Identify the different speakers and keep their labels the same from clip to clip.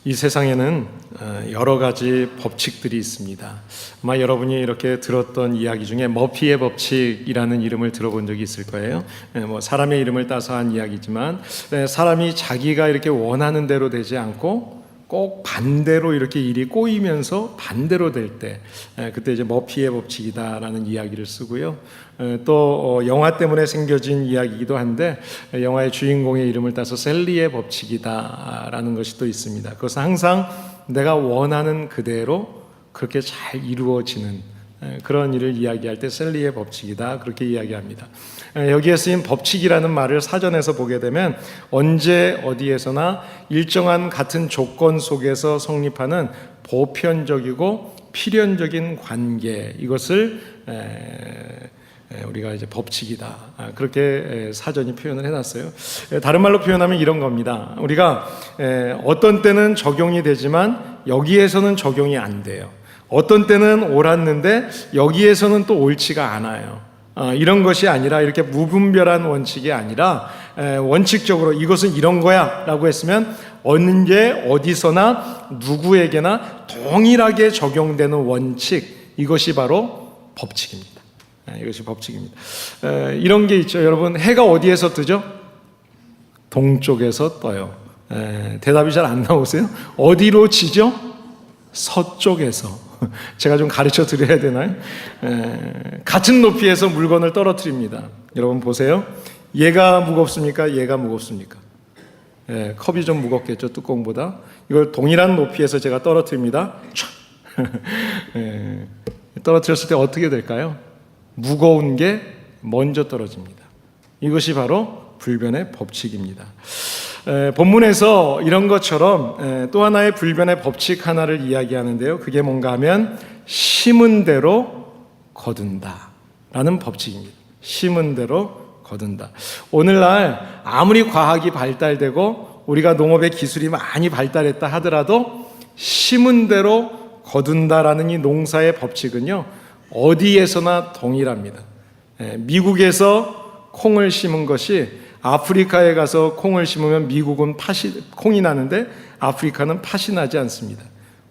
Speaker 1: 이 세상에는 여러 가지 법칙들이 있습니다. 아마 여러분이 이렇게 들었던 이야기 중에 머피의 법칙이라는 이름을 들어본 적이 있을 거예요. 사람의 이름을 따서 한 이야기지만 사람이 자기가 이렇게 원하는 대로 되지 않고 꼭 반대로 이렇게 일이 꼬이면서 반대로 될 때, 그때 이제 머피의 법칙이다라는 이야기를 쓰고요. 또 영화 때문에 생겨진 이야기이기도 한데 영화의 주인공의 이름을 따서 셀리의 법칙이다라는 것이 또 있습니다. 그것은 항상 내가 원하는 그대로 그렇게 잘 이루어지는 그런 일을 이야기할 때 셀리의 법칙이다, 그렇게 이야기합니다. 여기에 쓰인 법칙이라는 말을 사전에서 보게 되면 언제 어디에서나 일정한 같은 조건 속에서 성립하는 보편적이고 필연적인 관계, 이것을 우리가 이제 법칙이다, 그렇게 사전이 표현을 해놨어요. 다른 말로 표현하면 이런 겁니다. 우리가 어떤 때는 적용이 되지만 여기에서는 적용이 안 돼요. 어떤 때는 옳았는데 여기에서는 또 옳지가 않아요. 이런 것이 아니라, 이렇게 무분별한 원칙이 아니라 원칙적으로 이것은 이런 거야 라고 했으면 언제 어디서나 누구에게나 동일하게 적용되는 원칙, 이것이 바로 법칙입니다. 이것이 법칙입니다. 이런 게 있죠. 여러분, 해가 어디에서 뜨죠? 동쪽에서 떠요. 대답이 잘 안 나오세요? 어디로 지죠? 서쪽에서. 제가 좀 가르쳐 드려야 되나요? 같은 높이에서 물건을 떨어뜨립니다. 여러분 보세요. 얘가 무겁습니까? 얘가 무겁습니까? 컵이 좀 무겁겠죠, 뚜껑보다. 이걸 동일한 높이에서 제가 떨어뜨립니다. 떨어뜨렸을 때 어떻게 될까요? 무거운 게 먼저 떨어집니다. 이것이 바로 불변의 법칙입니다. 본문에서 이런 것처럼 또 하나의 불변의 법칙 하나를 이야기하는데요. 그게 뭔가 하면 심은 대로 거둔다 라는 법칙입니다. 심은 대로 거둔다. 오늘날 아무리 과학이 발달되고 우리가 농업의 기술이 많이 발달했다 하더라도 심은 대로 거둔다라는 이 농사의 법칙은요, 어디에서나 동일합니다. 미국에서 콩을 심은 것이 아프리카에 가서 콩을 심으면 미국은 콩이 나는데 아프리카는 팥이 나지 않습니다.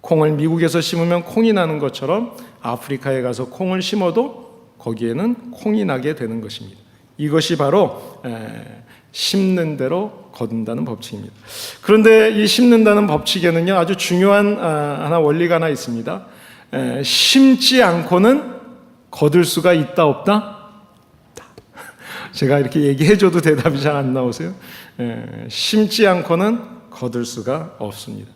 Speaker 1: 콩을 미국에서 심으면 콩이 나는 것처럼 아프리카에 가서 콩을 심어도 거기에는 콩이 나게 되는 것입니다. 이것이 바로 심는 대로 거둔다는 법칙입니다. 그런데 이 심는다는 법칙에는요, 아주 중요한 하나 원리가 하나 있습니다. 심지 않고는 거둘 수가 있다 없다? 제가 이렇게 얘기해줘도 대답이 잘 안 나오세요? 심지 않고는 거둘 수가 없습니다.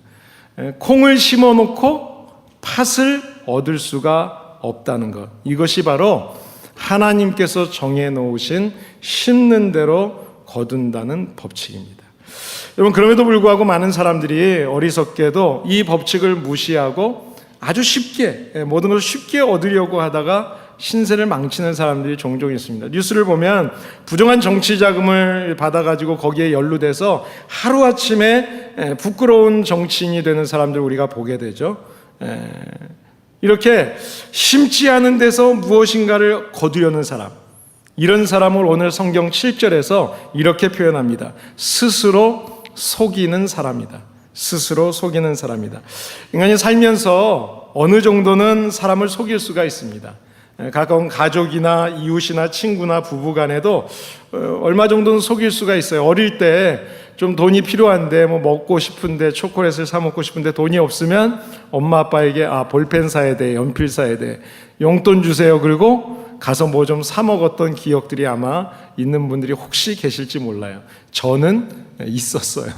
Speaker 1: 콩을 심어놓고 팥을 얻을 수가 없다는 것, 이것이 바로 하나님께서 정해놓으신 심는 대로 거둔다는 법칙입니다. 여러분, 그럼에도 불구하고 많은 사람들이 어리석게도 이 법칙을 무시하고 아주 쉽게, 모든 것을 쉽게 얻으려고 하다가 신세를 망치는 사람들이 종종 있습니다. 뉴스를 보면 부정한 정치 자금을 받아가지고 거기에 연루돼서 하루아침에 부끄러운 정치인이 되는 사람들 우리가 보게 되죠. 이렇게 심지 않은 데서 무엇인가를 거두려는 사람, 이런 사람을 오늘 성경 7절에서 이렇게 표현합니다. 스스로 속이는 사람이다. 스스로 속이는 사람이다. 인간이 살면서 어느 정도는 사람을 속일 수가 있습니다. 가까운 가족이나 이웃이나 친구나 부부간에도 얼마 정도는 속일 수가 있어요. 어릴 때 좀 돈이 필요한데 먹고 싶은데 초콜릿을 사 먹고 싶은데 돈이 없으면 엄마 아빠에게 볼펜 사야 돼, 연필 사야 돼, 용돈 주세요. 그리고 가서 뭐 좀 사 먹었던 기억들이 아마 있는 분들이 혹시 계실지 몰라요. 저는 있었어요.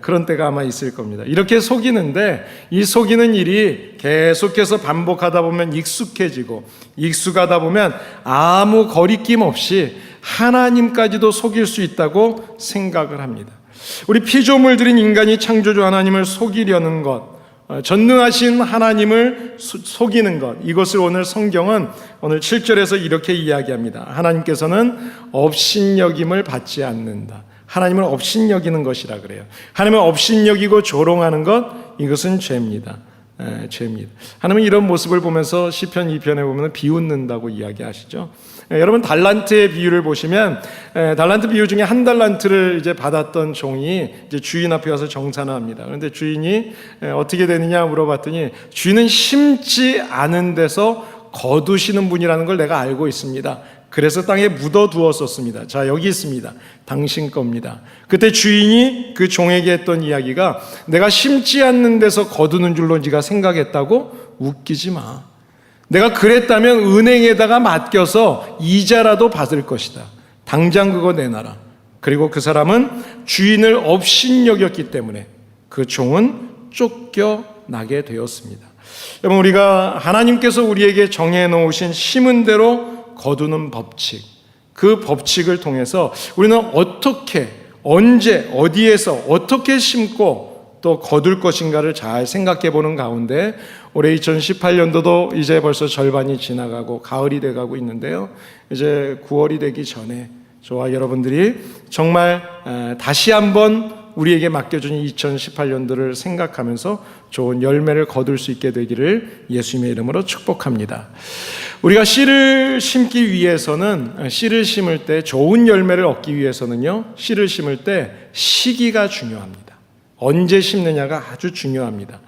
Speaker 1: 그런 때가 아마 있을 겁니다. 이렇게 속이는데 이 속이는 일이 계속해서 반복하다 보면 익숙해지고, 익숙하다 보면 아무 거리낌 없이 하나님까지도 속일 수 있다고 생각을 합니다. 우리 피조물들인 인간이 창조주 하나님을 속이려는 것, 전능하신 하나님을 속이는 것, 이것을 오늘 성경은 오늘 7절에서 이렇게 이야기합니다. 하나님께서는 업신여김을 받지 않는다. 하나님을 업신여기는 것이라 그래요. 하나님을 업신여기고 조롱하는 것, 이것은 죄입니다. 죄입니다. 하나님은 이런 모습을 보면서 시편 2편에 보면 비웃는다고 이야기하시죠. 여러분 달란트의 비유를 보시면 달란트 비유 중에 한 달란트를 이제 받았던 종이 이제 주인 앞에 와서 정산을 합니다. 그런데 주인이 어떻게 되느냐 물어봤더니 주인은 심지 않은 데서 거두시는 분이라는 걸 내가 알고 있습니다. 그래서 땅에 묻어두었었습니다. 자, 여기 있습니다. 당신 겁니다. 그때 주인이 그 종에게 했던 이야기가 내가 심지 않는 데서 거두는 줄로 네가 생각했다고? 웃기지 마. 내가 그랬다면 은행에다가 맡겨서 이자라도 받을 것이다. 당장 그거 내놔라. 그리고 그 사람은 주인을 업신여겼기 때문에 그 종은 쫓겨나게 되었습니다. 여러분, 우리가 하나님께서 우리에게 정해놓으신 심은 대로 거두는 법칙, 그 법칙을 통해서 우리는 어떻게, 언제, 어디에서 어떻게 심고 또 거둘 것인가를 잘 생각해 보는 가운데 올해 2018년도도 이제 벌써 절반이 지나가고 가을이 돼가고 있는데요. 이제 9월이 되기 전에 저와 여러분들이 정말 다시 한번 우리에게 맡겨준 2018년도를 생각하면서 좋은 열매를 거둘 수 있게 되기를 예수님의 이름으로 축복합니다. 우리가 씨를 심기 위해서는, 씨를 심을 때 좋은 열매를 얻기 위해서는요, 씨를 심을 때 시기가 중요합니다. 언제 심느냐가 아주 중요합니다.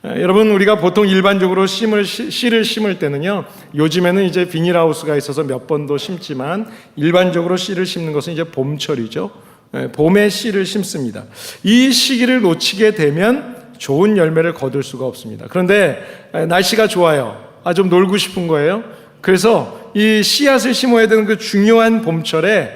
Speaker 1: 여러분, 우리가 보통 일반적으로 씨를 심을 때는요, 요즘에는 이제 비닐하우스가 있어서 몇 번도 심지만 일반적으로 씨를 심는 것은 이제 봄철이죠. 봄에 씨를 심습니다. 이 시기를 놓치게 되면 좋은 열매를 거둘 수가 없습니다. 그런데 날씨가 좋아요. 좀 놀고 싶은 거예요. 그래서 이 씨앗을 심어야 되는 그 중요한 봄철에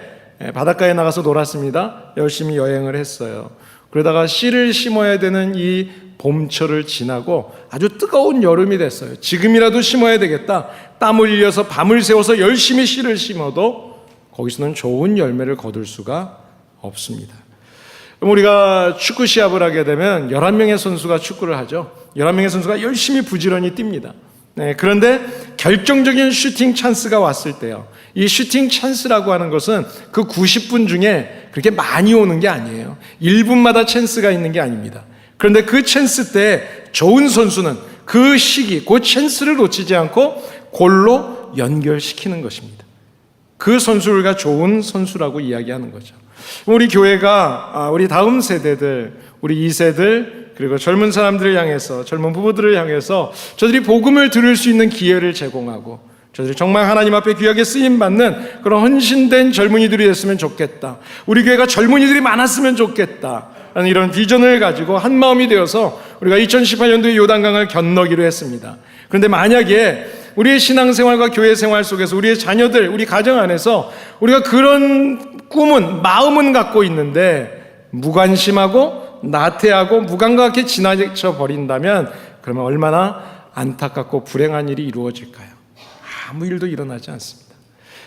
Speaker 1: 바닷가에 나가서 놀았습니다. 열심히 여행을 했어요. 그러다가 씨를 심어야 되는 이 봄철을 지나고 아주 뜨거운 여름이 됐어요. 지금이라도 심어야 되겠다. 땀을 흘려서 밤을 새워서 열심히 씨를 심어도 거기서는 좋은 열매를 거둘 수가 없습니다. 우리가 축구 시합을 하게 되면 11명의 선수가 축구를 하죠. 11명의 선수가 열심히 부지런히 뜁니다. 그런데 결정적인 슈팅 찬스가 왔을 때요, 이 슈팅 찬스라고 하는 것은 그 90분 중에 그렇게 많이 오는 게 아니에요. 1분마다 찬스가 있는 게 아닙니다. 그런데 그 찬스 때 좋은 선수는 그 시기, 그 찬스를 놓치지 않고 골로 연결시키는 것입니다. 그 선수가 좋은 선수라고 이야기하는 거죠. 우리 교회가 우리 다음 세대들, 우리 2세들, 그리고 젊은 사람들을 향해서, 젊은 부부들을 향해서 저들이 복음을 들을 수 있는 기회를 제공하고 저들이 정말 하나님 앞에 귀하게 쓰임받는 그런 헌신된 젊은이들이 됐으면 좋겠다. 우리 교회가 젊은이들이 많았으면 좋겠다. 라는 이런 비전을 가지고 한 마음이 되어서 우리가 2018년도에 요단강을 건너기로 했습니다. 그런데 만약에 우리의 신앙생활과 교회 생활 속에서 우리의 자녀들, 우리 가정 안에서 우리가 그런 꿈은, 마음은 갖고 있는데 무관심하고 나태하고 무감각하게 지나쳐 버린다면 그러면 얼마나 안타깝고 불행한 일이 이루어질까요? 아무 일도 일어나지 않습니다.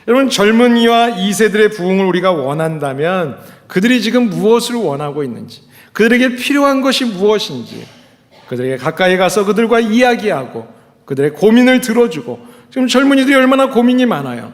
Speaker 1: 여러분, 젊은이와 2세들의 부흥을 우리가 원한다면 그들이 지금 무엇을 원하고 있는지, 그들에게 필요한 것이 무엇인지, 그들에게 가까이 가서 그들과 이야기하고 그들의 고민을 들어주고, 지금 젊은이들이 얼마나 고민이 많아요.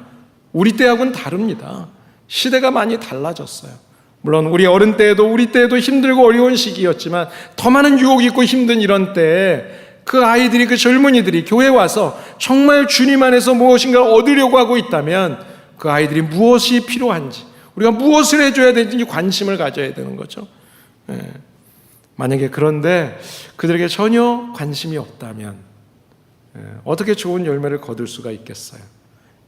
Speaker 1: 우리 때하고는 다릅니다. 시대가 많이 달라졌어요. 물론 우리 어른 때에도, 우리 때에도 힘들고 어려운 시기였지만 더 많은 유혹이 있고 힘든 이런 때에 그 아이들이, 그 젊은이들이 교회에 와서 정말 주님 안에서 무엇인가 얻으려고 하고 있다면 그 아이들이 무엇이 필요한지, 우리가 무엇을 해줘야 되는지 관심을 가져야 되는 거죠. 만약에 그런데 그들에게 전혀 관심이 없다면 어떻게 좋은 열매를 거둘 수가 있겠어요?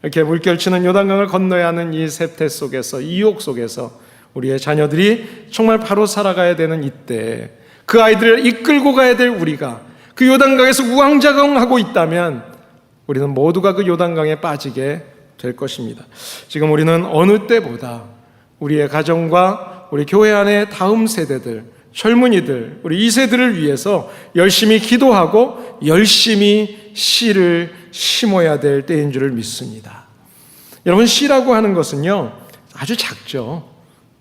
Speaker 1: 이렇게 물결치는 요단강을 건너야 하는 이 세태 속에서, 이 유혹 속에서 우리의 자녀들이 정말 바로 살아가야 되는 이때 그 아이들을 이끌고 가야 될 우리가 그 요단강에서 우왕좌왕하고 있다면 우리는 모두가 그 요단강에 빠지게 될 것입니다. 지금 우리는 어느 때보다 우리의 가정과 우리 교회 안의 다음 세대들, 젊은이들, 우리 2세들을 위해서 열심히 기도하고 열심히 씨를 심어야 될 때인 줄을 믿습니다. 여러분, 씨라고 하는 것은요 아주 작죠.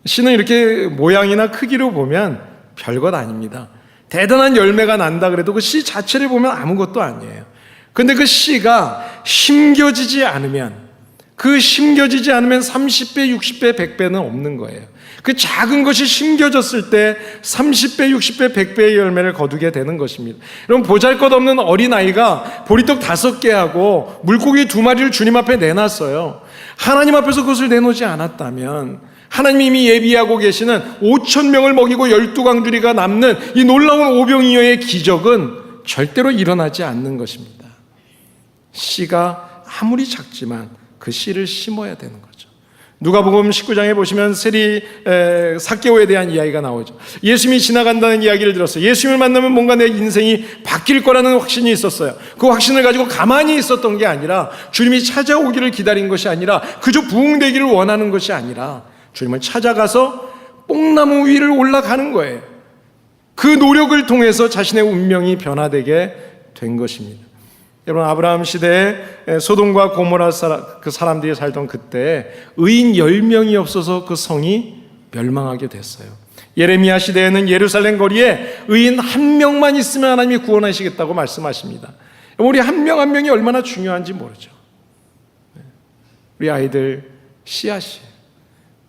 Speaker 1: 씨는 이렇게 모양이나 크기로 보면 별것 아닙니다. 대단한 열매가 난다 그래도 그 씨 자체를 보면 아무것도 아니에요. 그런데 그 씨가 심겨지지 않으면, 그 심겨지지 않으면 30배, 60배, 100배는 없는 거예요. 그 작은 것이 심겨졌을 때 30배, 60배, 100배의 열매를 거두게 되는 것입니다. 여러분, 보잘것없는 어린아이가 보리떡 5개 하고 물고기 2마리를 주님 앞에 내놨어요. 하나님 앞에서 그것을 내놓지 않았다면 하나님이 이미 예비하고 계시는 5,000명을 먹이고 12광주리가 남는 이 놀라운 오병이어의 기적은 절대로 일어나지 않는 것입니다. 씨가 아무리 작지만 그 씨를 심어야 되는 거죠. 누가복음 19장에 보시면 삭개오에 대한 이야기가 나오죠. 예수님이 지나간다는 이야기를 들었어요. 예수님을 만나면 뭔가 내 인생이 바뀔 거라는 확신이 있었어요. 그 확신을 가지고 가만히 있었던 게 아니라, 주님이 찾아오기를 기다린 것이 아니라, 그저 부흥되기를 원하는 것이 아니라 주님을 찾아가서 뽕나무 위를 올라가는 거예요. 그 노력을 통해서 자신의 운명이 변화되게 된 것입니다. 여러분, 아브라함 시대에 소돔과 고모라 그 사람들이 살던 그때 의인 10명이 없어서 그 성이 멸망하게 됐어요. 예레미야 시대에는 예루살렘 거리에 의인 1명만 있으면 하나님이 구원하시겠다고 말씀하십니다. 우리 한 명 한 명이 얼마나 중요한지 모르죠. 우리 아이들 씨앗이에요.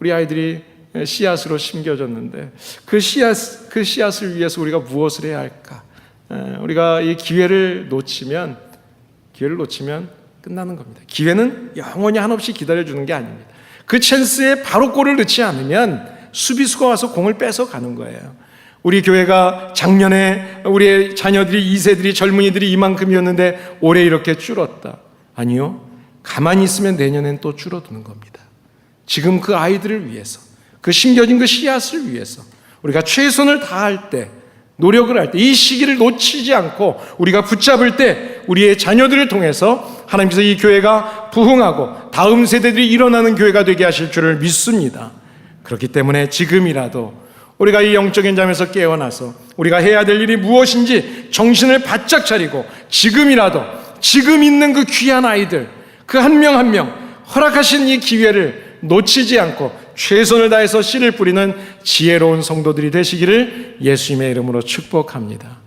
Speaker 1: 우리 아이들이 씨앗으로 심겨졌는데 그 씨앗을 위해서 우리가 무엇을 해야 할까? 우리가 이 기회를 놓치면 끝나는 겁니다. 기회는 영원히 한없이 기다려주는 게 아닙니다. 그 찬스에 바로 골을 넣지 않으면 수비수가 와서 공을 뺏어 가는 거예요. 우리 교회가 작년에 우리의 자녀들이, 2세들이, 젊은이들이 이만큼이었는데 올해 이렇게 줄었다. 아니요. 가만히 있으면 내년엔 또 줄어드는 겁니다. 지금 그 아이들을 위해서, 그 심겨진 그 씨앗을 위해서 우리가 최선을 다할 때, 노력을 할 때, 이 시기를 놓치지 않고 우리가 붙잡을 때 우리의 자녀들을 통해서 하나님께서 이 교회가 부흥하고 다음 세대들이 일어나는 교회가 되게 하실 줄을 믿습니다. 그렇기 때문에 지금이라도 우리가 이 영적인 잠에서 깨어나서 우리가 해야 될 일이 무엇인지 정신을 바짝 차리고 지금이라도 지금 있는 그 귀한 아이들, 그 한 명 한 명 허락하신 이 기회를 놓치지 않고 최선을 다해서 씨를 뿌리는 지혜로운 성도들이 되시기를 예수님의 이름으로 축복합니다.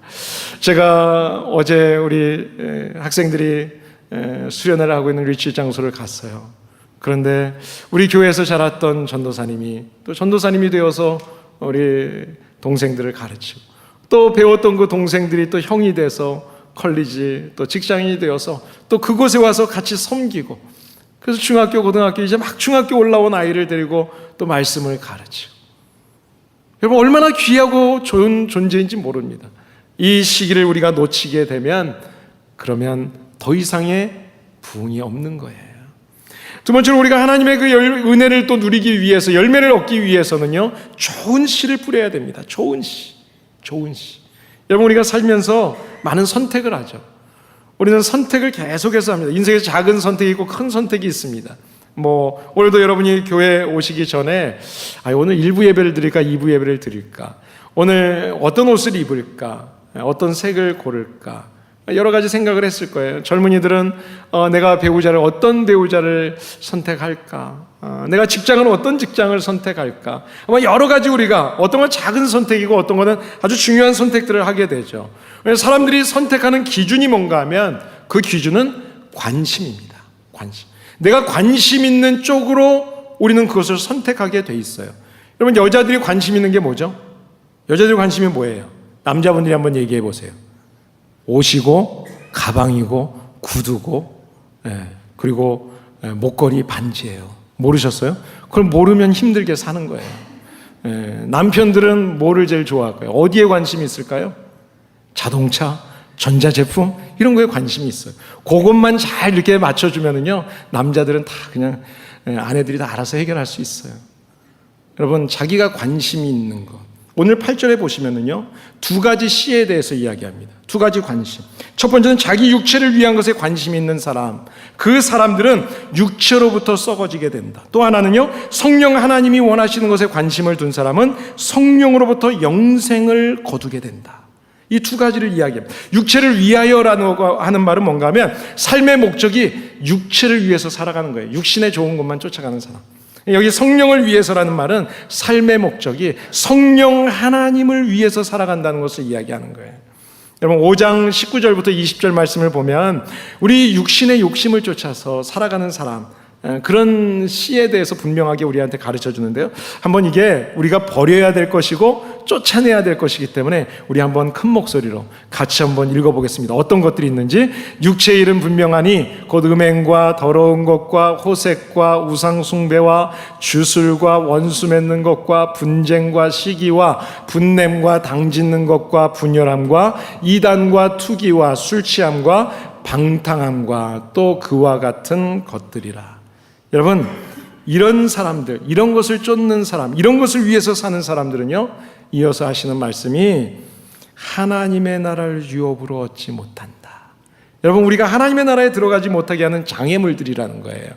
Speaker 1: 제가 어제 우리 학생들이 수련회를 하고 있는 리트리트 장소를 갔어요. 그런데 우리 교회에서 자랐던 전도사님이 또 전도사님이 되어서 우리 동생들을 가르치고, 또 배웠던 그 동생들이 또 형이 돼서 컬리지, 또 직장인이 되어서 또 그곳에 와서 같이 섬기고, 그래서 중학교, 고등학교, 이제 막 중학교 올라온 아이를 데리고 또 말씀을 가르치고. 여러분, 얼마나 귀하고 좋은 존재인지 모릅니다. 이 시기를 우리가 놓치게 되면 그러면 더 이상의 부흥이 없는 거예요. 두 번째로 우리가 하나님의 그 은혜를 또 누리기 위해서, 열매를 얻기 위해서는요, 좋은 씨를 뿌려야 됩니다. 좋은 씨. 여러분, 우리가 살면서 많은 선택을 하죠. 우리는 선택을 계속해서 합니다. 인생에 작은 선택이 있고 큰 선택이 있습니다. 오늘도 여러분이 교회 오시기 전에 오늘 1부 예배를 드릴까 2부 예배를 드릴까, 오늘 어떤 옷을 입을까, 어떤 색을 고를까, 여러 가지 생각을 했을 거예요. 젊은이들은 내가 어떤 배우자를 선택할까, 내가 직장은 어떤 직장을 선택할까, 아마 여러 가지 우리가 어떤 건 작은 선택이고 어떤 거는 아주 중요한 선택들을 하게 되죠. 사람들이 선택하는 기준이 뭔가 하면 그 기준은 관심입니다. 관심. 내가 관심 있는 쪽으로 우리는 그것을 선택하게 돼 있어요. 여러분, 여자들이 관심 있는 게 뭐죠? 여자들이 관심이 뭐예요? 남자분들이 한번 얘기해 보세요. 옷이고 가방이고 구두고 그리고 목걸이, 반지예요. 모르셨어요? 그걸 모르면 힘들게 사는 거예요. 남편들은 뭐를 제일 좋아할까요? 어디에 관심이 있을까요? 자동차, 전자제품 이런 거에 관심이 있어요. 그것만 잘 이렇게 맞춰주면은요, 남자들은 다 그냥 아내들이 다 알아서 해결할 수 있어요. 여러분, 자기가 관심이 있는 것, 오늘 8절에 보시면은요, 두 가지 씨에 대해서 이야기합니다. 두 가지 관심. 첫 번째는 자기 육체를 위한 것에 관심이 있는 사람. 그 사람들은 육체로부터 썩어지게 된다. 또 하나는요, 성령 하나님이 원하시는 것에 관심을 둔 사람은 성령으로부터 영생을 거두게 된다. 이 두 가지를 이야기합니다. 육체를 위하여라고 하는 말은 뭔가 하면 삶의 목적이 육체를 위해서 살아가는 거예요. 육신의 좋은 것만 쫓아가는 사람. 여기 성령을 위해서라는 말은 삶의 목적이 성령 하나님을 위해서 살아간다는 것을 이야기하는 거예요. 여러분, 5장 19절부터 20절 말씀을 보면 우리 육신의 욕심을 쫓아서 살아가는 사람, 그런 씨에 대해서 분명하게 우리한테 가르쳐 주는데요. 한번 이게 우리가 버려야 될 것이고 쫓아내야 될 것이기 때문에 우리 한번 큰 목소리로 같이 한번 읽어보겠습니다. 어떤 것들이 있는지. 육체의 일은 분명하니 곧 음행과 더러운 것과 호색과 우상 숭배와 주술과 원수 맺는 것과 분쟁과 시기와 분냄과 당짓는 것과 분열함과 이단과 투기와 술 취함과 방탕함과 또 그와 같은 것들이라. 여러분, 이런 사람들, 이런 것을 쫓는 사람, 이런 것을 위해서 사는 사람들은요, 이어서 하시는 말씀이 하나님의 나라를 유업으로 얻지 못한다. 여러분, 우리가 하나님의 나라에 들어가지 못하게 하는 장애물들이라는 거예요.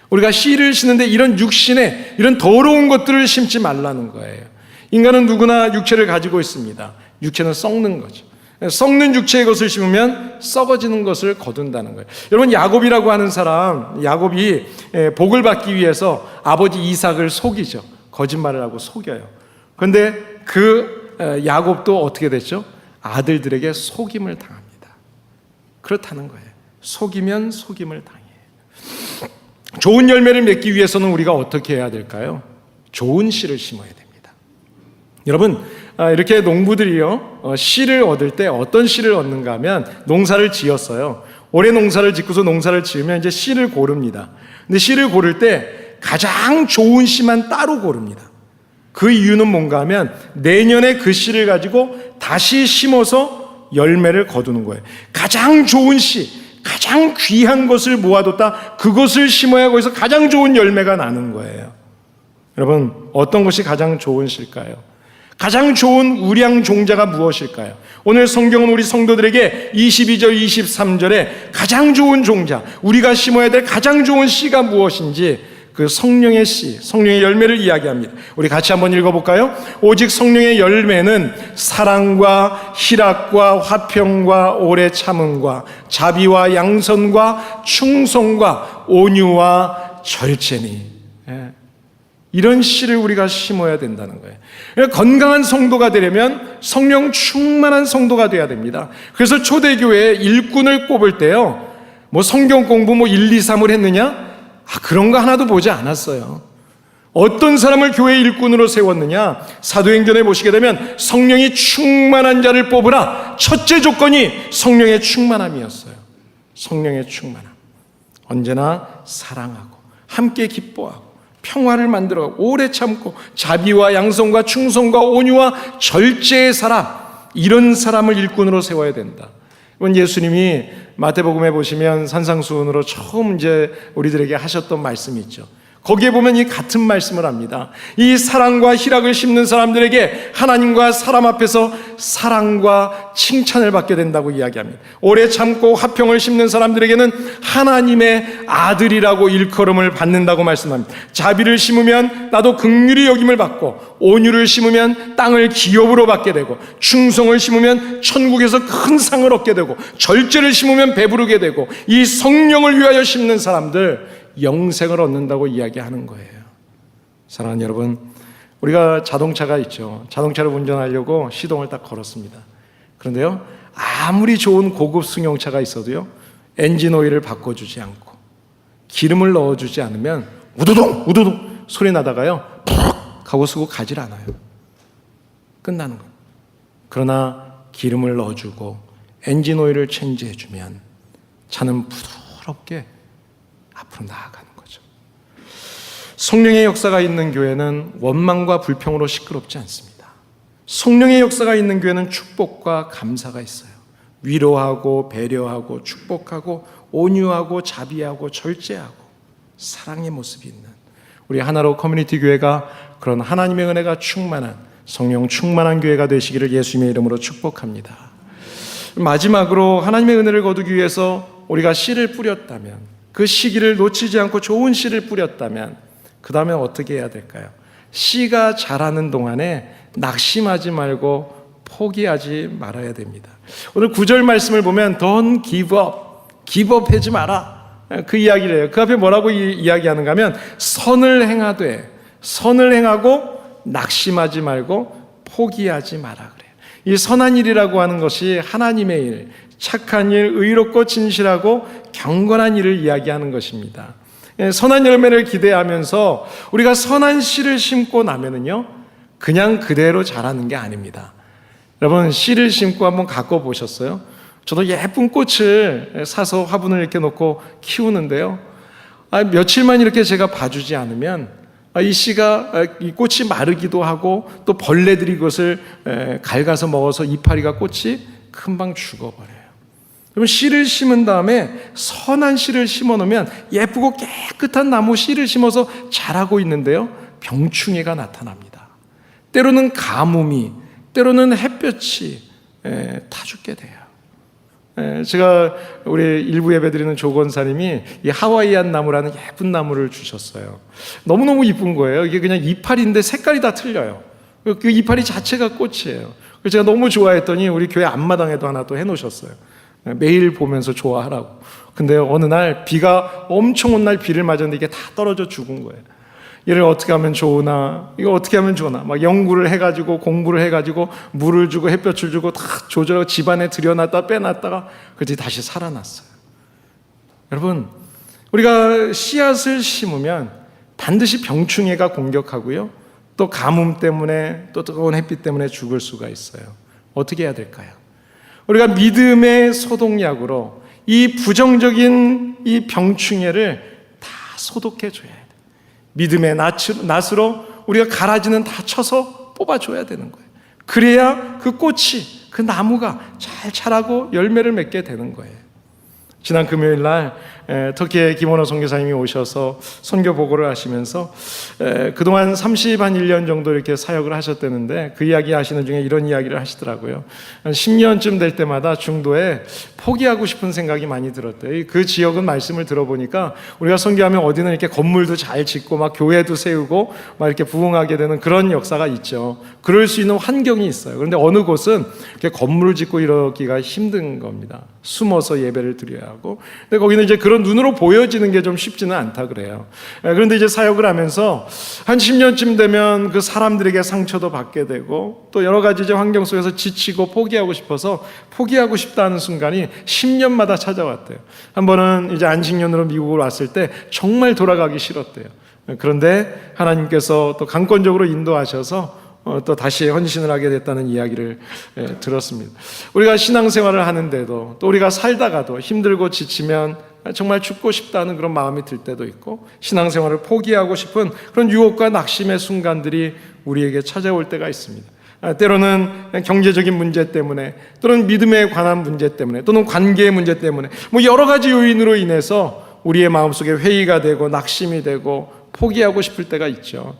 Speaker 1: 우리가 씨를 심는데 이런 육신에 이런 더러운 것들을 심지 말라는 거예요. 인간은 누구나 육체를 가지고 있습니다. 육체는 썩는 거죠. 썩는 육체의 것을 심으면 썩어지는 것을 거둔다는 거예요. 여러분, 야곱이라고 하는 사람, 야곱이 복을 받기 위해서 아버지 이삭을 속이죠. 거짓말을 하고 속여요. 그런데 그 야곱도 어떻게 됐죠? 아들들에게 속임을 당합니다. 그렇다는 거예요. 속이면 속임을 당해요. 좋은 열매를 맺기 위해서는 우리가 어떻게 해야 될까요? 좋은 씨를 심어야 됩니다. 여러분, 이렇게 농부들이요, 씨를 얻을 때 어떤 씨를 얻는가 하면 농사를 지었어요. 올해 농사를 짓고서 농사를 지으면 이제 씨를 고릅니다. 근데 씨를 고를 때 가장 좋은 씨만 따로 고릅니다. 그 이유는 뭔가 하면 내년에 그 씨를 가지고 다시 심어서 열매를 거두는 거예요. 가장 좋은 씨, 가장 귀한 것을 모아뒀다, 그것을 심어야 거기서 가장 좋은 열매가 나는 거예요. 여러분, 어떤 것이 가장 좋은 씨일까요? 가장 좋은 우량 종자가 무엇일까요? 오늘 성경은 우리 성도들에게 22절, 23절에 가장 좋은 종자, 우리가 심어야 될 가장 좋은 씨가 무엇인지 그 성령의 씨, 성령의 열매를 이야기합니다. 우리 같이 한번 읽어볼까요? 오직 성령의 열매는 사랑과 희락과 화평과 오래 참음과 자비와 양선과 충성과 온유와 절제니. 이런 씨를 우리가 심어야 된다는 거예요. 건강한 성도가 되려면 성령 충만한 성도가 돼야 됩니다. 그래서 초대교회에 일꾼을 뽑을 때요, 뭐 성경 공부 1, 2, 3을 했느냐? 그런 거 하나도 보지 않았어요. 어떤 사람을 교회 일꾼으로 세웠느냐? 사도행전에 보시게 되면 성령이 충만한 자를 뽑으라. 첫째 조건이 성령의 충만함이었어요. 성령의 충만함. 언제나 사랑하고 함께 기뻐하고 평화를 만들어 오래 참고 자비와 양성과 충성과 온유와 절제의 사람, 이런 사람을 일꾼으로 세워야 된다. 이건 예수님이 마태복음에 보시면 산상수훈으로 처음 이제 우리들에게 하셨던 말씀이 있죠. 거기에 보면 이 같은 말씀을 합니다. 이 사랑과 희락을 심는 사람들에게 하나님과 사람 앞에서 사랑과 칭찬을 받게 된다고 이야기합니다. 오래 참고 화평을 심는 사람들에게는 하나님의 아들이라고 일컬음을 받는다고 말씀합니다. 자비를 심으면 나도 긍휼히 여김을 받고, 온유를 심으면 땅을 기업으로 받게 되고, 충성을 심으면 천국에서 큰 상을 얻게 되고, 절제를 심으면 배부르게 되고, 이 성령을 위하여 심는 사람들 영생을 얻는다고 이야기하는 거예요. 사랑하는 여러분, 우리가 자동차가 있죠. 자동차를 운전하려고 시동을 딱 걸었습니다. 그런데요, 아무리 좋은 고급 승용차가 있어도요, 엔진 오일을 바꿔주지 않고 기름을 넣어주지 않으면 우두둥 우두둥 소리 나다가요, 푹 하고 쓰고 가질 않아요. 끝나는 거예요. 그러나 기름을 넣어주고 엔진 오일을 체인지해주면 차는 부드럽게 앞으로 나아가는 거죠. 성령의 역사가 있는 교회는 원망과 불평으로 시끄럽지 않습니다. 성령의 역사가 있는 교회는 축복과 감사가 있어요. 위로하고 배려하고 축복하고 온유하고 자비하고 절제하고 사랑의 모습이 있는 우리 하나로 커뮤니티 교회가 그런 하나님의 은혜가 충만한, 성령 충만한 교회가 되시기를 예수님의 이름으로 축복합니다. 마지막으로 하나님의 은혜를 거두기 위해서 우리가 씨를 뿌렸다면, 그 시기를 놓치지 않고 좋은 씨를 뿌렸다면 그 다음에 어떻게 해야 될까요? 씨가 자라는 동안에 낙심하지 말고 포기하지 말아야 됩니다. 오늘 9절 말씀을 보면 Don't give up, 기법하지 마라, 그 이야기를 해요. 그 앞에 뭐라고 이야기하는가 하면 선을 행하되, 선을 행하고 낙심하지 말고 포기하지 마라 그래요. 이 선한 일이라고 하는 것이 하나님의 일, 착한 일, 의롭고 진실하고 경건한 일을 이야기하는 것입니다. 선한 열매를 기대하면서 우리가 선한 씨를 심고 나면은요, 그냥 그대로 자라는 게 아닙니다. 여러분, 씨를 심고 한번 가꿔 보셨어요? 저도 예쁜 꽃을 사서 화분을 이렇게 놓고 키우는데요, 며칠만 이렇게 제가 봐주지 않으면 이 씨가, 이 꽃이 마르기도 하고 또 벌레들이 그것을 갉아서 먹어서 이파리가 꽃이 금방 죽어버려요. 그러면 씨를 심은 다음에 선한 씨를 심어 놓으면 예쁘고 깨끗한 나무 씨를 심어서 자라고 있는데요, 병충해가 나타납니다. 때로는 가뭄이, 때로는 햇볕이 타 죽게 돼요. 제가 우리 일부 예배드리는 조건사님이 이 하와이안 나무라는 예쁜 나무를 주셨어요. 너무너무 이쁜 거예요. 이게 그냥 이파리인데 색깔이 다 틀려요. 그 이파리 자체가 꽃이에요. 그래서 제가 너무 좋아했더니 우리 교회 앞마당에도 하나 또 해놓으셨어요. 매일 보면서 좋아하라고. 근데 어느 날 비가 엄청 온 날 비를 맞았는데 이게 다 떨어져 죽은 거예요. 얘를 어떻게 하면 좋으나, 이거 어떻게 하면 좋으나 막 연구를 해가지고 공부를 해가지고 물을 주고 햇볕을 주고 다 조절하고 집안에 들여놨다 빼놨다가 그때 다시 살아났어요. 여러분, 우리가 씨앗을 심으면 반드시 병충해가 공격하고요, 또 가뭄 때문에 또 뜨거운 햇빛 때문에 죽을 수가 있어요. 어떻게 해야 될까요? 우리가 믿음의 소독약으로 이 부정적인 이 병충해를 다 소독해 줘야 돼요. 믿음의 낫으로 우리가 가라지는 다 쳐서 뽑아줘야 되는 거예요. 그래야 그 꽃이, 그 나무가 잘 자라고 열매를 맺게 되는 거예요. 지난 금요일 날 터키의 김원호 선교사님이 오셔서 선교 보고를 하시면서 그동안 1년 정도 이렇게 사역을 하셨다는데, 그 이야기 하시는 중에 이런 이야기를 하시더라고요. 한 10년쯤 될 때마다 중도에 포기하고 싶은 생각이 많이 들었대요. 그 지역은 말씀을 들어보니까 우리가 선교하면 어디는 이렇게 건물도 잘 짓고 막 교회도 세우고 막 이렇게 부흥하게 되는 그런 역사가 있죠. 그럴 수 있는 환경이 있어요. 그런데 어느 곳은 이렇게 건물을 짓고 이러기가 힘든 겁니다. 숨어서 예배를 드려야 하고. 근데 거기는 이제 그런 눈으로 보여지는 게 좀 쉽지는 않다 그래요. 그런데 이제 사역을 하면서 한 10년쯤 되면 그 사람들에게 상처도 받게 되고 또 여러 가지 이제 환경 속에서 지치고 포기하고 싶어서 포기하고 싶다는 순간이 10년마다 찾아왔대요. 한 번은 이제 안식년으로 미국을 왔을 때 정말 돌아가기 싫었대요. 그런데 하나님께서 또 강권적으로 인도하셔서 또 다시 헌신을 하게 됐다는 이야기를 들었습니다. 우리가 신앙생활을 하는데도, 또 우리가 살다가도 힘들고 지치면 정말 죽고 싶다는 그런 마음이 들 때도 있고, 신앙생활을 포기하고 싶은 그런 유혹과 낙심의 순간들이 우리에게 찾아올 때가 있습니다. 때로는 경제적인 문제 때문에, 또는 믿음에 관한 문제 때문에, 또는 관계의 문제 때문에, 뭐 여러 가지 요인으로 인해서 우리의 마음속에 회의가 되고 낙심이 되고 포기하고 싶을 때가 있죠.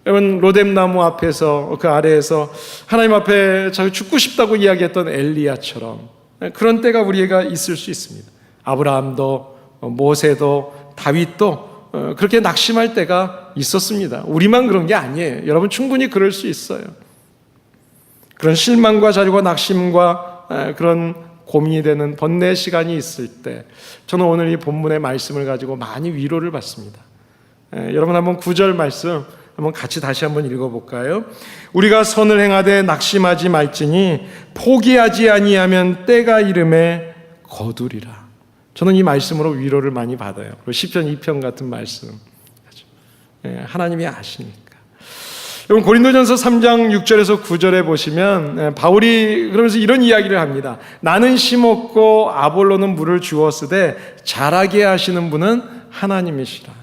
Speaker 1: 여러분, 로뎀나무 앞에서, 그 아래에서 하나님 앞에 자기 죽고 싶다고 이야기했던 엘리야처럼 그런 때가 우리가 있을 수 있습니다. 아브라함도 모세도 다윗도 그렇게 낙심할 때가 있었습니다. 우리만 그런 게 아니에요. 여러분, 충분히 그럴 수 있어요. 그런 실망과 자료과 낙심과 그런 고민이 되는 번뇌의 시간이 있을 때, 저는 오늘 이 본문의 말씀을 가지고 많이 위로를 받습니다. 여러분, 한번 9절 말씀 한번 같이 다시 한번 읽어볼까요? 우리가 선을 행하되 낙심하지 말지니 포기하지 아니하면 때가 이름에 거두리라. 저는 이 말씀으로 위로를 많이 받아요. 그리고 시편 2편 같은 말씀, 하나님이 아시니까. 여러분, 고린도전서 3장 6절에서 9절에 보시면 바울이 그러면서 이런 이야기를 합니다. 나는 심었고 아볼로는 물을 주었으되 자라게 하시는 분은 하나님이시라.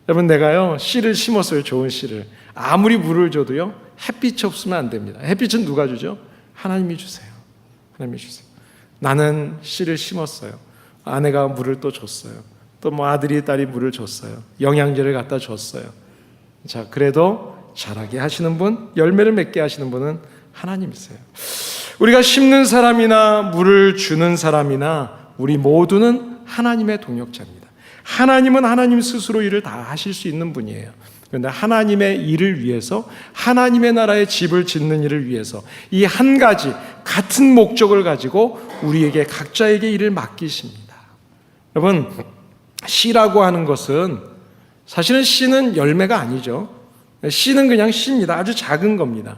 Speaker 1: 여러분, 내가요 씨를 심었어요. 좋은 씨를. 아무리 물을 줘도요 햇빛이 없으면 안 됩니다. 햇빛은 누가 주죠? 하나님이 주세요. 하나님이 주세요. 나는 씨를 심었어요. 아내가 물을 또 줬어요. 또 뭐 아들이 딸이 물을 줬어요. 영양제를 갖다 줬어요. 자, 그래도 자라게 하시는 분, 열매를 맺게 하시는 분은 하나님이세요. 우리가 심는 사람이나 물을 주는 사람이나 우리 모두는 하나님의 동역자입니다. 하나님은 하나님 스스로 일을 다 하실 수 있는 분이에요. 그런데 하나님의 일을 위해서, 하나님의 나라의 집을 짓는 일을 위해서 이 한 가지 같은 목적을 가지고 우리에게 각자에게 일을 맡기십니다. 여러분, 씨라고 하는 것은 사실은 씨는 열매가 아니죠. 씨는 그냥 씨입니다. 아주 작은 겁니다.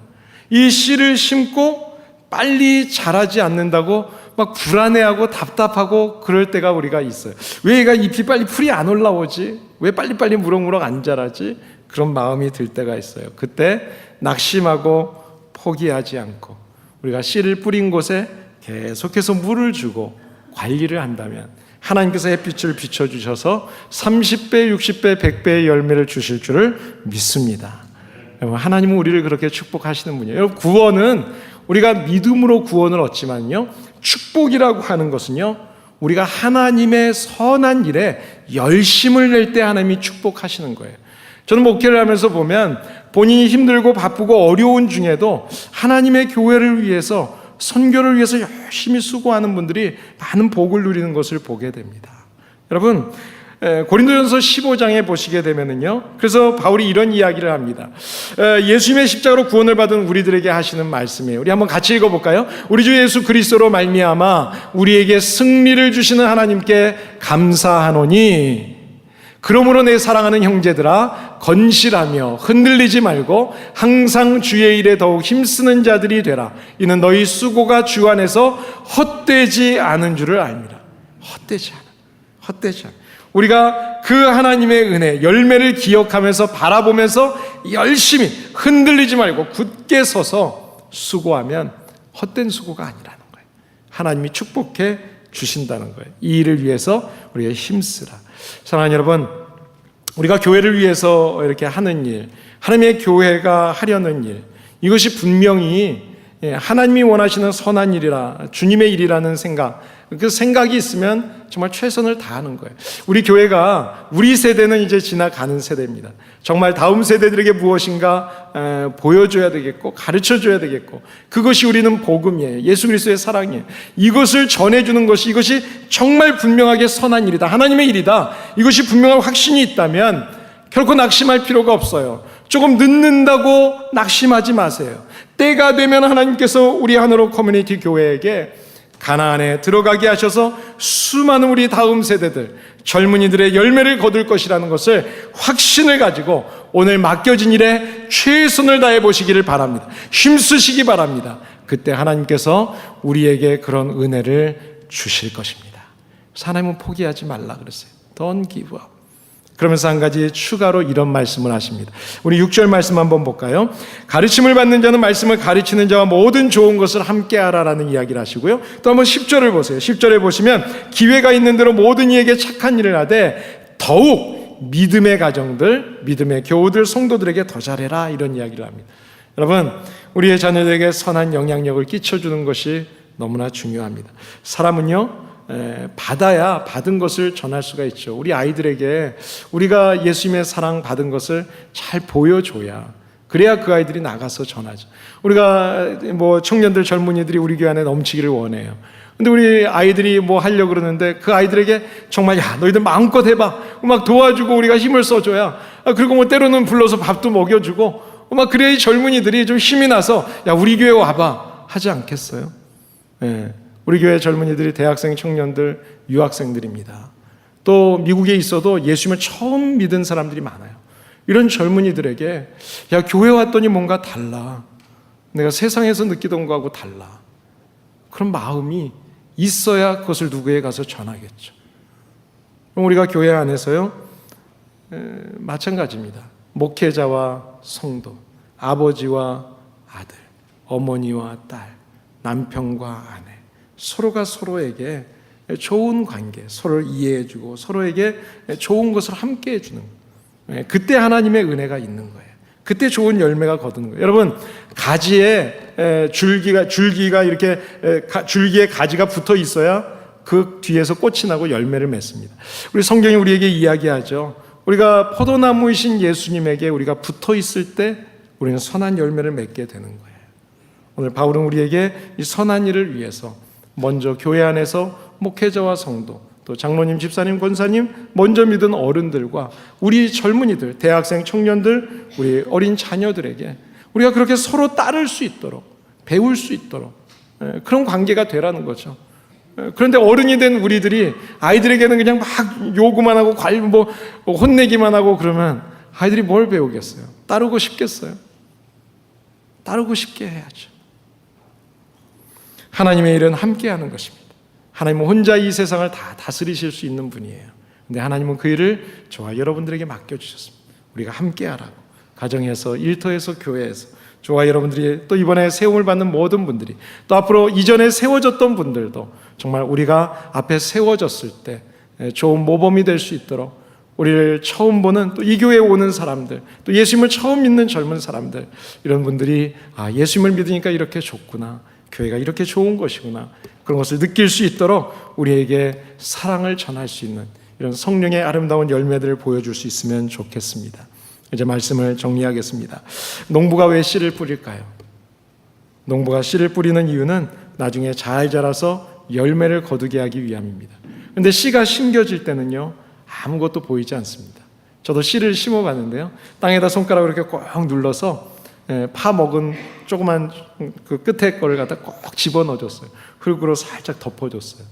Speaker 1: 이 씨를 심고 빨리 자라지 않는다고 막 불안해하고 답답하고 그럴 때가 우리가 있어요. 왜 얘가 잎이 빨리 풀이 안 올라오지? 왜 빨리빨리 무럭무럭 안 자라지? 그런 마음이 들 때가 있어요. 그때 낙심하고 포기하지 않고 우리가 씨를 뿌린 곳에 계속해서 물을 주고 관리를 한다면 하나님께서 햇빛을 비춰주셔서 30배, 60배, 100배의 열매를 주실 줄을 믿습니다. 여러분, 하나님은 우리를 그렇게 축복하시는 분이에요. 여러분, 구원은 우리가 믿음으로 구원을 얻지만요, 축복이라고 하는 것은요, 우리가 하나님의 선한 일에 열심을 낼 때 하나님이 축복하시는 거예요. 저는 목회를 하면서 보면 본인이 힘들고 바쁘고 어려운 중에도 하나님의 교회를 위해서, 선교를 위해서 열심히 수고하는 분들이 많은 복을 누리는 것을 보게 됩니다. 여러분, 고린도전서 15장에 보시게 되면은요, 그래서 바울이 이런 이야기를 합니다. 예수님의 십자가로 구원을 받은 우리들에게 하시는 말씀이에요. 우리 한번 같이 읽어볼까요? 우리 주 예수 그리스도로 말미암아 우리에게 승리를 주시는 하나님께 감사하노니, 그러므로 내 사랑하는 형제들아, 건실하며 흔들리지 말고 항상 주의 일에 더욱 힘쓰는 자들이 되라. 이는 너희 수고가 주 안에서 헛되지 않은 줄을 압니다. 헛되지 않아. 우리가 그 하나님의 은혜, 열매를 기억하면서 바라보면서 열심히 흔들리지 말고 굳게 서서 수고하면 헛된 수고가 아니라는 거예요. 하나님이 축복해 주신다는 거예요. 이 일을 위해서 우리가 힘쓰라. 사랑하는 여러분, 우리가 교회를 위해서 이렇게 하는 일, 하나님의 교회가 하려는 일, 이것이 분명히 하나님이 원하시는 선한 일이라, 주님의 일이라는 생각, 그 생각이 있으면 정말 최선을 다하는 거예요. 우리 교회가, 우리 세대는 이제 지나가는 세대입니다. 정말 다음 세대들에게 무엇인가 보여줘야 되겠고 가르쳐줘야 되겠고, 그것이 우리는 복음이에요. 예수 그리스도의 사랑이에요. 이것을 전해주는 것이, 이것이 정말 분명하게 선한 일이다, 하나님의 일이다, 이것이 분명한 확신이 있다면 결코 낙심할 필요가 없어요. 조금 늦는다고 낙심하지 마세요. 때가 되면 하나님께서 우리 하늘로 커뮤니티 교회에게 가나안에 들어가게 하셔서 수많은 우리 다음 세대들, 젊은이들의 열매를 거둘 것이라는 것을 확신을 가지고 오늘 맡겨진 일에 최선을 다해 보시기를 바랍니다. 힘쓰시기 바랍니다. 그때 하나님께서 우리에게 그런 은혜를 주실 것입니다. 하나님은 포기하지 말라 그랬어요. Don't give up. 그러면서 한 가지 추가로 이런 말씀을 하십니다. 우리 6절 말씀 한번 볼까요? 가르침을 받는 자는 말씀을 가르치는 자와 모든 좋은 것을 함께 하라라는 이야기를 하시고요. 또 한번 10절을 보세요. 10절에 보시면 기회가 있는 대로 모든 이에게 착한 일을 하되 더욱 믿음의 가정들, 믿음의 교우들, 성도들에게 더 잘해라, 이런 이야기를 합니다. 여러분, 우리의 자녀들에게 선한 영향력을 끼쳐주는 것이 너무나 중요합니다. 사람은요, 받아야 받은 것을 전할 수가 있죠. 우리 아이들에게 우리가 예수님의 사랑 받은 것을 잘 보여줘야, 그래야 그 아이들이 나가서 전하죠. 우리가 뭐 청년들, 젊은이들이 우리 교회 안에 넘치기를 원해요. 근데 우리 아이들이 뭐 하려고 그러는데 그 아이들에게 정말, 야, 너희들 마음껏 해봐, 막 도와주고 우리가 힘을 써줘야, 그리고 뭐 때로는 불러서 밥도 먹여주고 막 그래야 이 젊은이들이 좀 힘이 나서, 야, 우리 교회 와봐 하지 않겠어요? 우리 교회 젊은이들이 대학생, 청년들, 유학생들입니다. 또 미국에 있어도 예수님을 처음 믿은 사람들이 많아요. 이런 젊은이들에게, 야, 교회 왔더니 뭔가 달라, 내가 세상에서 느끼던 거하고 달라, 그런 마음이 있어야 그것을 누구에 가서 전하겠죠. 그럼 우리가 교회 안에서요, 마찬가지입니다. 목회자와 성도, 아버지와 아들, 어머니와 딸, 남편과 아내, 서로가 서로에게 좋은 관계, 서로를 이해해주고 서로에게 좋은 것을 함께 해주는 거예요. 그때 하나님의 은혜가 있는 거예요. 그때 좋은 열매가 거두는 거예요. 여러분, 가지에 줄기가 이렇게 줄기에 가지가 붙어 있어야 그 뒤에서 꽃이 나고 열매를 맺습니다. 우리 성경이 우리에게 이야기하죠. 우리가 포도나무이신 예수님에게 우리가 붙어 있을 때 우리는 선한 열매를 맺게 되는 거예요. 오늘 바울은 우리에게 이 선한 일을 위해서 먼저 교회 안에서 목회자와 성도, 또 장로님, 집사님, 권사님, 먼저 믿은 어른들과 우리 젊은이들, 대학생, 청년들, 우리 어린 자녀들에게 우리가 그렇게 서로 따를 수 있도록, 배울 수 있도록 그런 관계가 되라는 거죠. 그런데 어른이 된 우리들이 아이들에게는 그냥 막 요구만 하고 혼내기만 하고 그러면 아이들이 뭘 배우겠어요? 따르고 싶겠어요? 따르고 싶게 해야죠. 하나님의 일은 함께하는 것입니다. 하나님은 혼자 이 세상을 다 다스리실 수 있는 분이에요. 근데 하나님은 그 일을 저와 여러분들에게 맡겨주셨습니다. 우리가 함께 하라고. 가정에서, 일터에서, 교회에서, 저와 여러분들이 또 이번에 세움을 받는 모든 분들이, 또 앞으로 이전에 세워졌던 분들도 정말 우리가 앞에 세워졌을 때 좋은 모범이 될 수 있도록, 우리를 처음 보는, 또 이 교회에 오는 사람들, 또 예수님을 처음 믿는 젊은 사람들, 이런 분들이 예수님을 믿으니까 이렇게 좋구나, 교회가 이렇게 좋은 것이구나, 그런 것을 느낄 수 있도록 우리에게 사랑을 전할 수 있는 이런 성령의 아름다운 열매들을 보여줄 수 있으면 좋겠습니다. 이제 말씀을 정리하겠습니다. 농부가 왜 씨를 뿌릴까요? 농부가 씨를 뿌리는 이유는 나중에 잘 자라서 열매를 거두게 하기 위함입니다. 그런데 씨가 심겨질 때는요, 아무것도 보이지 않습니다. 저도 씨를 심어봤는데요, 땅에다 손가락으로 이렇게 꼭 눌러서 파먹은 조그만 그 끝에 거를 갖다 꼭 집어넣어줬어요. 흙으로 살짝 덮어줬어요.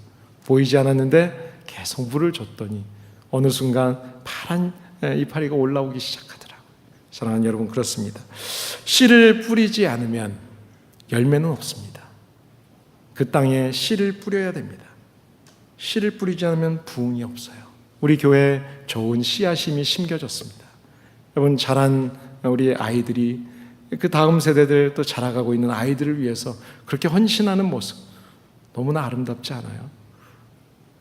Speaker 1: 보이지 않았는데 계속 물을 줬더니 어느 순간 파란 이파리가 올라오기 시작하더라고요. 사랑하는 여러분, 그렇습니다. 씨를 뿌리지 않으면 열매는 없습니다. 그 땅에 씨를 뿌려야 됩니다. 씨를 뿌리지 않으면 부흥이 없어요. 우리 교회에 좋은 씨앗임이 심겨졌습니다. 여러분, 자란 우리 아이들이 그 다음 세대들, 또 자라가고 있는 아이들을 위해서 그렇게 헌신하는 모습, 너무나 아름답지 않아요?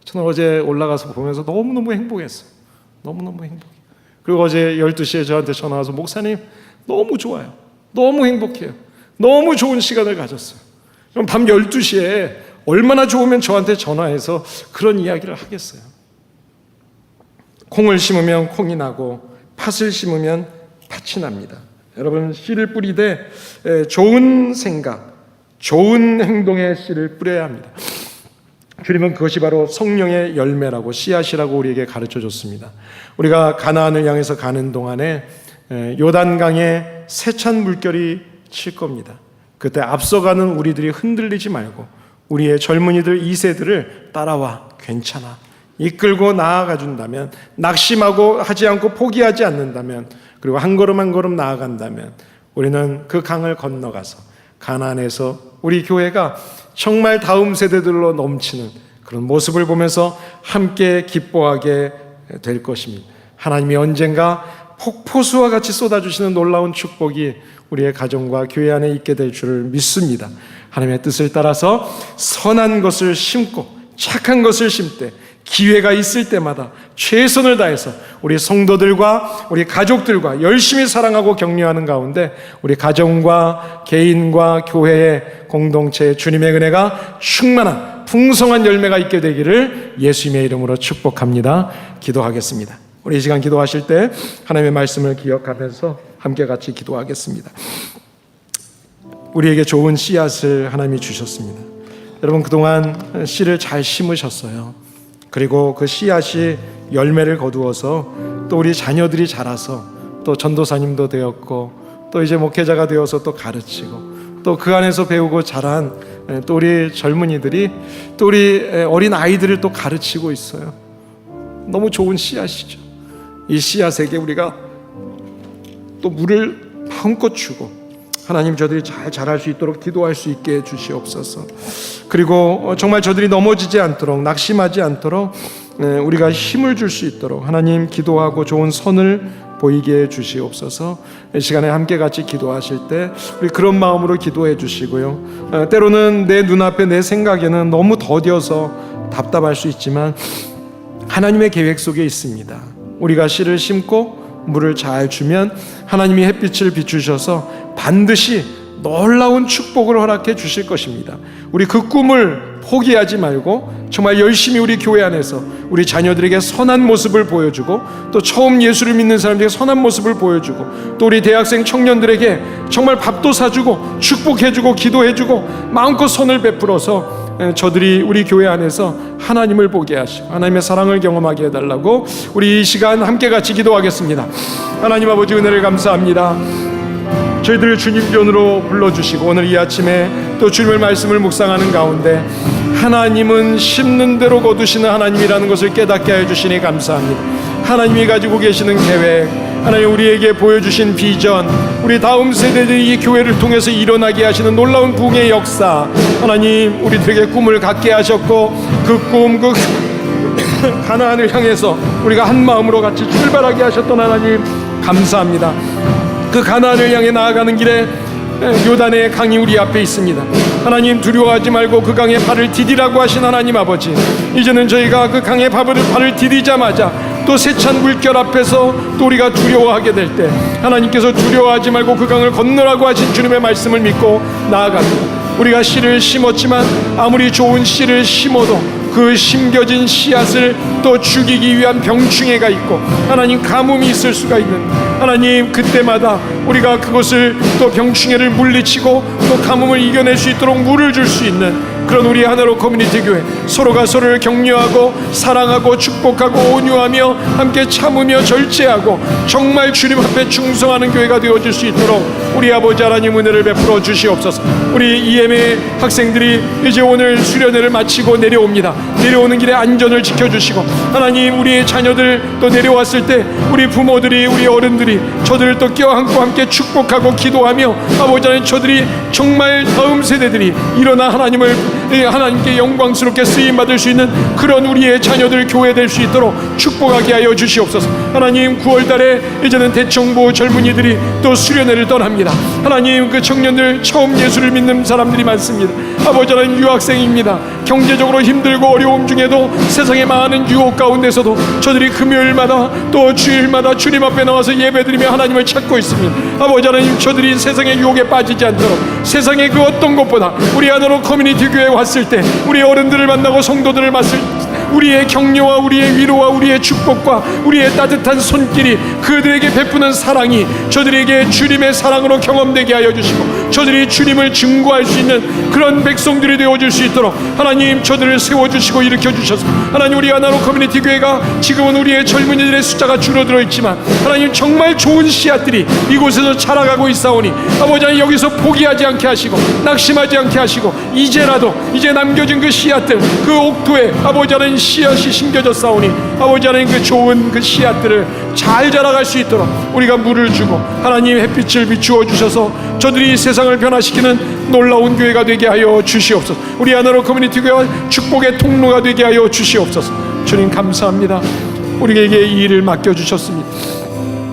Speaker 1: 저는 어제 올라가서 보면서 너무너무 행복했어요. 너무너무 행복해요. 그리고 어제 12시에 저한테 전화 와서, 목사님 너무 좋아요, 너무 행복해요, 너무 좋은 시간을 가졌어요. 그럼 밤 12시에 얼마나 좋으면 저한테 전화해서 그런 이야기를 하겠어요. 콩을 심으면 콩이 나고 팥을 심으면 팥이 납니다. 여러분, 씨를 뿌리되 좋은 생각, 좋은 행동의 씨를 뿌려야 합니다. 주님은 그것이 바로 성령의 열매라고, 씨앗이라고 우리에게 가르쳐줬습니다. 우리가 가나안을 향해서 가는 동안에 요단강에 세찬 물결이 칠 겁니다. 그때 앞서가는 우리들이 흔들리지 말고 우리의 젊은이들 2세들을 따라와, 괜찮아, 이끌고 나아가 준다면, 낙심하고 하지 않고 포기하지 않는다면, 그리고 한 걸음 한 걸음 나아간다면 우리는 그 강을 건너가서 가나안에서 우리 교회가 정말 다음 세대들로 넘치는 그런 모습을 보면서 함께 기뻐하게 될 것입니다. 하나님이 언젠가 폭포수와 같이 쏟아주시는 놀라운 축복이 우리의 가정과 교회 안에 있게 될 줄을 믿습니다. 하나님의 뜻을 따라서 선한 것을 심고 착한 것을 심되 기회가 있을 때마다 최선을 다해서 우리 성도들과 우리 가족들과 열심히 사랑하고 격려하는 가운데 우리 가정과 개인과 교회의 공동체의 주님의 은혜가 충만한 풍성한 열매가 있게 되기를 예수님의 이름으로 축복합니다. 기도하겠습니다. 우리 이 시간 기도하실 때 하나님의 말씀을 기억하면서 함께 같이 기도하겠습니다. 우리에게 좋은 씨앗을 하나님이 주셨습니다. 여러분, 그동안 씨를 잘 심으셨어요. 그리고 그 씨앗이 열매를 거두어서 또 우리 자녀들이 자라서 또 전도사님도 되었고, 또 이제 목회자가 되어서 또 가르치고, 또 그 안에서 배우고 자란 또 우리 젊은이들이 또 우리 어린 아이들을 또 가르치고 있어요. 너무 좋은 씨앗이죠. 이 씨앗에게 우리가 또 물을 마음껏 주고, 하나님, 저들이 잘 자랄 수 있도록 기도할 수 있게 해주시옵소서. 그리고 정말 저들이 넘어지지 않도록, 낙심하지 않도록 우리가 힘을 줄 수 있도록 하나님, 기도하고 좋은 선을 보이게 해주시옵소서. 이 시간에 함께 같이 기도하실 때 우리 그런 마음으로 기도해 주시고요. 때로는 내 눈앞에, 내 생각에는 너무 더뎌서 답답할 수 있지만 하나님의 계획 속에 있습니다. 우리가 씨를 심고 물을 잘 주면 하나님이 햇빛을 비추셔서 반드시 놀라운 축복을 허락해 주실 것입니다. 우리 그 꿈을 포기하지 말고 정말 열심히 우리 교회 안에서 우리 자녀들에게 선한 모습을 보여주고, 또 처음 예수를 믿는 사람들에게 선한 모습을 보여주고, 또 우리 대학생 청년들에게 정말 밥도 사주고 축복해주고 기도해주고 마음껏 선을 베풀어서 저들이 우리 교회 안에서 하나님을 보게 하시고 하나님의 사랑을 경험하게 해달라고 우리 이 시간 함께 같이 기도하겠습니다. 하나님 아버지, 은혜를 감사합니다. 저희들을 주님 편으로 불러주시고 오늘 이 아침에 또 주님의 말씀을 묵상하는 가운데 하나님은 심는 대로 거두시는 하나님이라는 것을 깨닫게 해주시니 감사합니다. 하나님이 가지고 계시는 계획, 하나님 우리에게 보여주신 비전, 우리 다음 세대들이 이 교회를 통해서 일어나게 하시는 놀라운 부흥의 역사, 하나님 우리들에게 꿈을 갖게 하셨고 그 꿈, 그 가나안을 향해서 우리가 한 마음으로 같이 출발하게 하셨던 하나님 감사합니다. 그 가나안을 향해 나아가는 길에 요단의 강이 우리 앞에 있습니다. 하나님, 두려워하지 말고 그 강에 발을 디디라고 하신 하나님 아버지, 이제는 저희가 그 강에 발을 디디자마자 또 세찬 물결 앞에서 또 우리가 두려워하게 될 때 하나님께서 두려워하지 말고 그 강을 건너라고 하신 주님의 말씀을 믿고 나아갑니다. 우리가 씨를 심었지만 아무리 좋은 씨를 심어도 그 심겨진 씨앗을 또 죽이기 위한 병충해가 있고 하나님, 가뭄이 있을 수가 있는 하나님, 그때마다 우리가 그것을 또 병충해를 물리치고 또 가뭄을 이겨낼 수 있도록 물을 줄 수 있는 그런 우리 하나로 커뮤니티 교회, 서로가 서로를 격려하고 사랑하고 축복하고 온유하며 함께 참으며 절제하고 정말 주님 앞에 충성하는 교회가 되어질 수 있도록 우리 아버지 하나님 은혜를 베풀어 주시옵소서. 우리 EM의 학생들이 이제 오늘 수련회를 마치고 내려옵니다. 내려오는 길에 안전을 지켜주시고 하나님, 우리의 자녀들 또 내려왔을 때 우리 부모들이, 우리 어른들이 저들을 또 껴안고 함께 축복하고 기도하며 아버지 하나님, 저들이 정말 다음 세대들이 일어나 하나님께 영광스럽게 쓰임받을 수 있는 그런 우리의 자녀들 교회 될 수 있도록 축복하게 하여 주시옵소서. 하나님, 9월달에 이제는 대청부 젊은이들이 또 수련회를 떠납니다. 하나님, 그 청년들 처음 예수를 믿는 사람들이 많습니다. 아버지 하나님, 유학생입니다. 경제적으로 힘들고 어려움 중에도 세상의 많은 유혹 가운데서도 저들이 금요일마다 또 주일마다 주님 앞에 나와서 예배드리며 하나님을 찾고 있습니다. 아버지 하나님, 저들이 세상의 유혹에 빠지지 않도록 세상의 그 어떤 것보다 우리 하나로 커뮤니티 교회에 왔을 때 우리 어른들을 만나고 성도들을 봤을 때 우리의 격려와 우리의 위로와 우리의 축복과 우리의 따뜻한 손길이 그들에게 베푸는 사랑이 저들에게 주님의 사랑으로 경험되게 하여 주시고 저들이 주님을 증거할 수 있는 그런 백성들이 되어줄 수 있도록 하나님, 저들을 세워주시고 일으켜주셔서 하나님, 우리 하나로 커뮤니티 교회가 지금은 우리의 젊은이들의 숫자가 줄어들어 있지만 하나님, 정말 좋은 씨앗들이 이곳에서 자라가고 있사오니 아버지 하나님, 여기서 포기하지 않게 하시고 낙심하지 않게 하시고 이제라도 이제 남겨진 그 씨앗들, 그 옥토에 아버지 하나님 씨앗이 심겨졌사오니 아버지 하나님, 그 좋은 그 씨앗들을 잘 자라갈 수 있도록 우리가 물을 주고 하나님, 햇빛을 비추어 주셔서 저들이 세상을 변화시키는 놀라운 교회가 되게 하여 주시옵소서. 우리 하나로 커뮤니티 교회와 축복의 통로가 되게 하여 주시옵소서. 주님 감사합니다. 우리에게 이 일을 맡겨주셨습니다.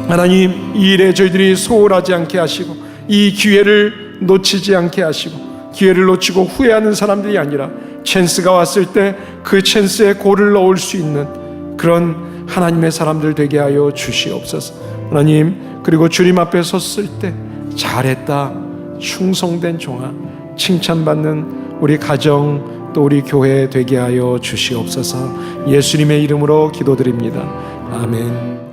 Speaker 1: 하나님, 이 일에 저희들이 소홀하지 않게 하시고 이 기회를 놓치지 않게 하시고 기회를 놓치고 후회하는 사람들이 아니라 찬스가 왔을 때 그 찬스에 골을 넣을 수 있는 그런 하나님의 사람들 되게 하여 주시옵소서. 하나님, 그리고 주님 앞에 섰을 때 잘했다, 충성된 종아, 칭찬받는 우리 가정 또 우리 교회 되게 하여 주시옵소서. 예수님의 이름으로 기도드립니다. 아멘.